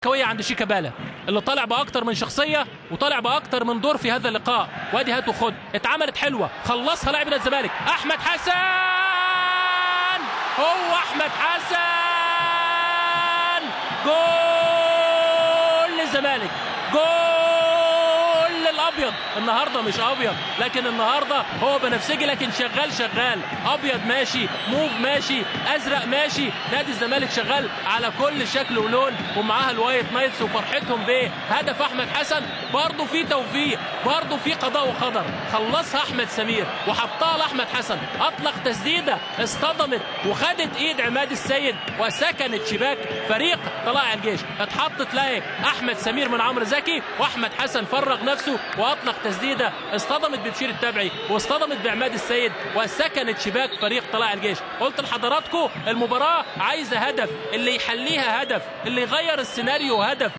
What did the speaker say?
قوية عند شيكابالا اللي طالع باكتر من شخصيه وطالع باكتر من دور في هذا اللقاء. وادي هات وخد اتعملت حلوه، خلصها لاعب الزمالك احمد حسن. هو احمد حسن جول للزمالك، جول للابيض. النهارده مش ابيض لكن النهارده هو بنفسجي، لكن شغال ابيض ماشي، موف ماشي، ازرق ماشي. نادي الزمالك شغال على كل شكل ولون، ومعاها الوايت نايتس وفرحتهم بهدف احمد حسن. برضه في توفيق، برضه في قضاء وقدر. خلصها احمد سمير وحطها لاحمد حسن، اطلق تسديده اصطدمت وخدت ايد عماد السيد وسكنت شباك فريق طلائع الجيش. اتحطت لايك احمد سمير من عمرو زكي، واحمد حسن فرغ نفسه واطلق تسديده اصطدمت ببشير التبعي واصطدمت بعماد السيد وسكنت شباك فريق طلائع الجيش. قلت لحضراتكم المباراه عايزه هدف، اللي يحليها هدف، اللي يغير السيناريو هدف.